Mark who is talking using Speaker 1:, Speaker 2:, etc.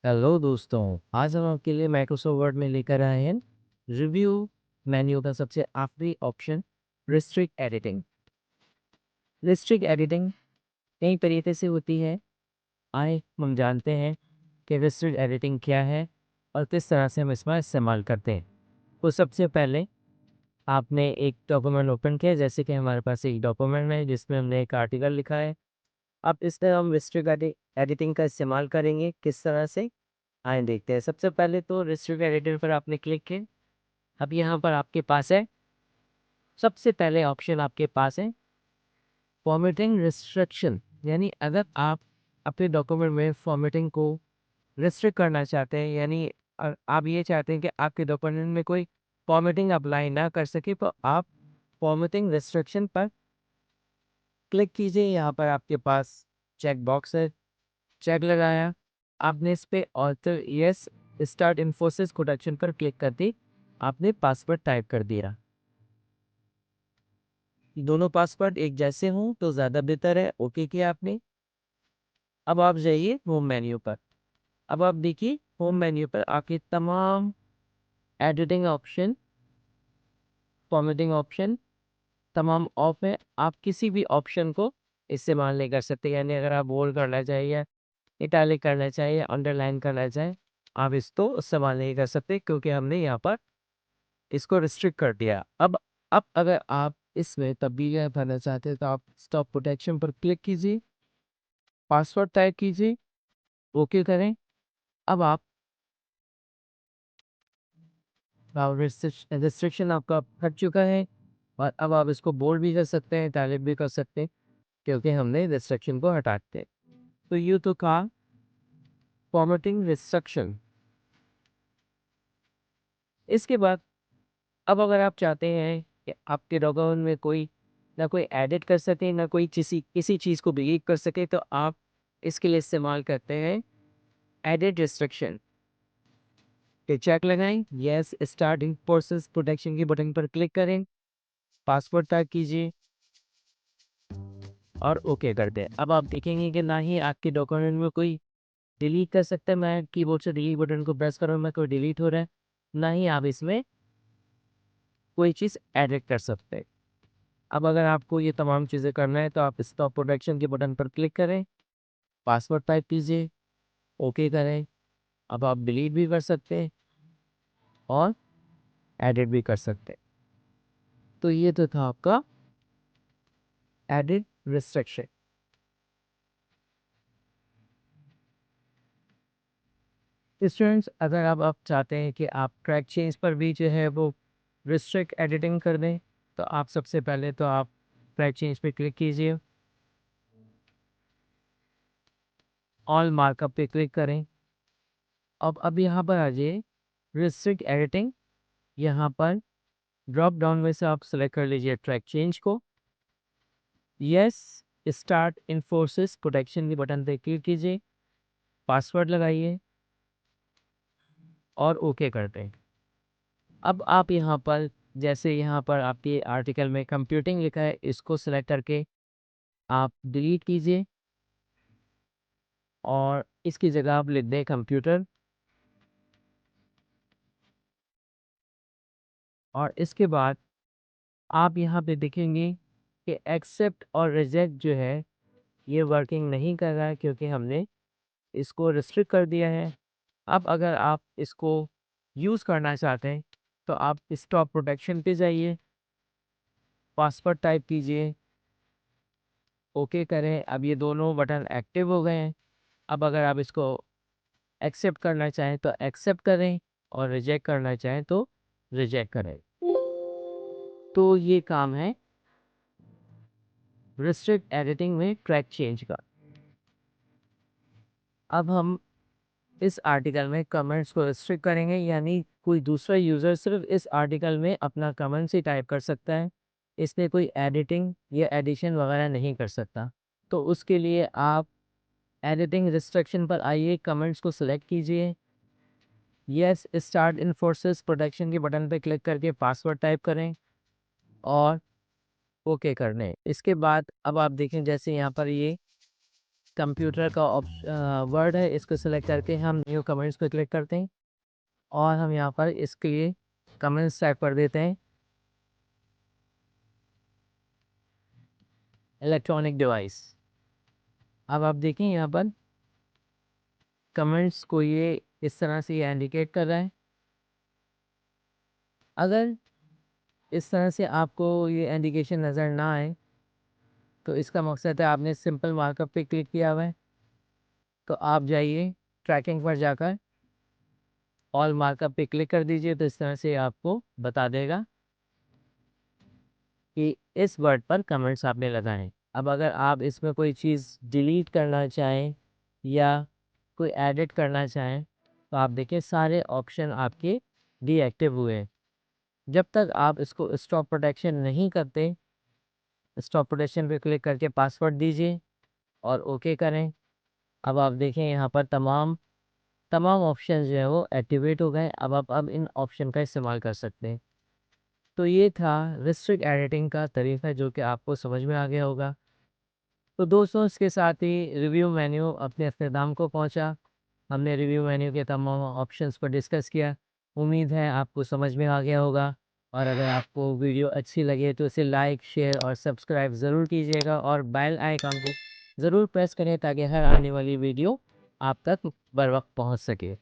Speaker 1: Hello दोस्तों, आज हम आपके लिए माइक्रोसॉफ्ट वर्ड में लेकर आए हैं रिव्यू मेन्यू का सबसे आखिरी option restrict editing. Restrict editing कई तरीके से होती है। आए हम जानते हैं कि रिस्ट्रिक्ट एडिटिंग क्या है और किस तरह से हम इसका इस्तेमाल करते हैं। तो सबसे पहले आपने एक डॉक्यूमेंट ओपन किया, जैसे कि हमारे पास एक डॉक्यूमेंट है जिसमें हमने एक आर्टिकल लिखा है। अब इसमें हम रिस्ट्रिक्ट एडिटिंग का इस्तेमाल करेंगे किस तरह से, आइए देखते हैं। सबसे पहले तो रिस्ट्रिक्ट एडिटर पर आपने क्लिक किया। अब यहाँ पर आपके पास है, सबसे पहले ऑप्शन आपके पास है फॉर्मेटिंग रिस्ट्रिक्शन। यानी अगर आप अपने डॉक्यूमेंट में फॉर्मेटिंग को रिस्ट्रिक्ट करना चाहते हैं, यानी आप ये चाहते हैं कि आपके डॉक्यूमेंट में कोई फॉर्मेटिंग अप्लाई ना कर सके, तो आप फॉर्मेटिंग रिस्ट्रिक्शन पर क्लिक कीजिए। यहाँ पर आपके पास चेक बॉक्स है, चेक लगाया आपने इस पे और तो यस स्टार्ट इन्फोसिस प्रोडक्शन पर क्लिक कर दी। आपने पासवर्ड टाइप कर दिया। दोनों पासवर्ड एक जैसे हों तो ज़्यादा बेहतर है। ओके किया आपने। अब आप जाइए होम मेन्यू पर। अब आप देखिए होम मेन्यू पर आपके तमाम एडिटिंग ऑप्शन, फॉर्मेटिंग ऑप्शन तमाम ऑफ है। आप किसी भी ऑप्शन को इस्तेमाल नहीं कर सकते। यानी अगर आप बोल्ड करना चाहिए, इटैलिक करना चाहिए, अंडरलाइन करना चाहें, आप इसको इस्तेमाल नहीं कर सकते क्योंकि हमने यहाँ पर इसको रिस्ट्रिक्ट कर दिया। अब अगर आप इसमें तब्दीलियाँ भरना चाहते हैं तो आप स्टॉप प्रोटेक्शन पर क्लिक कीजिए, पासवर्ड टाइप कीजिए, ओके करें। अब आप रिस्ट्रिक्शन आपका हट चुका है और अब आप इसको बोल्ड भी कर सकते हैं, इटैलिक भी कर सकते हैं क्योंकि हमने रिस्ट्रिक्शन को हटा दिया। तो ये तो कहा फॉर्मेटिंग रिस्ट्रिक्शन। इसके बाद अब अगर आप चाहते हैं कि आपके डॉक्यूमेंट में कोई ना कोई एडिट कर सके, ना कोई किसी चीज़ को डिलीट कर सके, तो आप इसके लिए इस्तेमाल करते हैं एडिट रिस्ट्रिक्शन। पे चेक लगाएं, यस स्टार्टिंग प्रोसेस प्रोटेक्शन के बटन पर क्लिक करें, पासवर्ड टाइप कीजिए और ओके कर दें। अब आप देखेंगे कि ना ही आपके डॉक्यूमेंट में कोई डिलीट कर सकता है। मैं कीबोर्ड से डिलीट बटन को प्रेस कर रहा हूँ, मैं कोई डिलीट हो रहा है, ना ही आप इसमें कोई चीज़ एडिट कर सकते हैं। अब अगर आपको ये तमाम चीज़ें करना है तो आप स्टॉप प्रोटेक्शन के बटन पर क्लिक करें, पासवर्ड टाइप कीजिए, ओके करें। अब आप डिलीट भी कर सकते हैं और एडिट भी कर सकते हैं। तो ये तो था आपका एडिट रिस्ट्रिक्शन। स्टूडेंट्स, अगर आप चाहते हैं कि आप ट्रैक चेंज पर भी जो है वो रिस्ट्रिक्ट एडिटिंग कर दें, तो आप सबसे पहले तो आप ट्रैक चेंज पे क्लिक कीजिए, ऑल मार्कअप पे क्लिक करें। अब यहाँ पर आ जाइए रिस्ट्रिक्ट एडिटिंग। यहाँ पर ड्रॉप डाउन में से आप सेलेक्ट कर लीजिए ट्रैक चेंज को, यस स्टार्ट इन्फोसिस प्रोटेक्शन के बटन पे क्लिक कीजिए, पासवर्ड लगाइए और ओके कर दें। अब आप यहाँ पर, जैसे यहाँ पर आपके आर्टिकल में कंप्यूटिंग लिखा है, इसको सेलेक्ट करके आप डिलीट कीजिए और इसकी जगह आप लिख दें कंप्यूटर। और इसके बाद आप यहाँ पे देखेंगे कि एक्सेप्ट और रिजेक्ट जो है ये वर्किंग नहीं कर रहा है क्योंकि हमने इसको रिस्ट्रिक्ट कर दिया है। अब अगर आप इसको यूज़ करना चाहते हैं तो आप स्टॉप प्रोटेक्शन पे जाइए, पासवर्ड टाइप कीजिए, ओके करें। अब ये दोनों बटन एक्टिव हो गए हैं। अब अगर आप इसको एक्सेप्ट करना चाहें तो एक्सेप्ट करें और रिजेक्ट करना चाहें तो रिजेक्ट करें। तो ये काम है रिस्ट्रिक्ट एडिटिंग में ट्रैक चेंज का। अब हम इस आर्टिकल में कमेंट्स को रिस्ट्रिक्ट करेंगे, यानी कोई दूसरा यूज़र सिर्फ इस आर्टिकल में अपना कमेंट्स ही टाइप कर सकता है, इसमें कोई एडिटिंग या एडिशन वगैरह नहीं कर सकता। तो उसके लिए आप एडिटिंग रिस्ट्रिक्शन पर आइए, कमेंट्स को सिलेक्ट कीजिए, यस स्टार्ट इन्फोर्सेस प्रोटेक्शन के बटन पर क्लिक करके पासवर्ड टाइप करें और ओके कर लें। इसके बाद अब आप देखें जैसे यहाँ पर ये कंप्यूटर का वर्ड है, इसको सिलेक्ट करके हम न्यू कमेंट्स पे क्लिक करते हैं और हम यहाँ पर इसके लिए कमेंट्स टाइप कर देते हैं इलेक्ट्रॉनिक डिवाइस। अब आप देखें यहाँ पर कमेंट्स को ये इस तरह से ये इंडिकेट कर रहा है। अगर इस तरह से आपको ये इंडिकेशन नज़र ना आए तो इसका मकसद है आपने सिंपल मार्कअप पे क्लिक किया हुआ है। तो आप जाइए ट्रैकिंग पर जाकर ऑल मार्कअप पे क्लिक कर दीजिए, तो इस तरह से आपको बता देगा कि इस वर्ड पर कमेंट्स आपने लगाए। अब अगर आप इसमें कोई चीज़ डिलीट करना चाहें या कोई एडिट करना चाहें तो आप देखिए सारे ऑप्शन आपके डीएक्टिव हुए हैं। जब तक आप इसको स्टॉप प्रोटेक्शन नहीं करते, स्टॉप प्रोटेक्शन पे क्लिक करके पासवर्ड दीजिए और ओके करें। अब आप देखें यहाँ पर तमाम तमाम ऑप्शन जो है वो एक्टिवेट हो गए। अब इन ऑप्शन का इस्तेमाल कर सकते हैं। तो ये था रिस्ट्रिक्ट एडिटिंग का तरीका जो कि आपको समझ में आ गया होगा। तो दोस्तों इसके साथ ही रिव्यू मेन्यू अपने अख्ताम को पहुंचा। हमने रिव्यू मेन्यू के तमाम ऑप्शंस पर डिस्कस किया। उम्मीद है आपको समझ में आ गया होगा और अगर आपको वीडियो अच्छी लगे तो इसे लाइक, शेयर और सब्सक्राइब ज़रूर कीजिएगा और बेल आइकन को ज़रूर प्रेस करें ताकि हर आने वाली वीडियो आप तक बर वक्त पहुँच सके।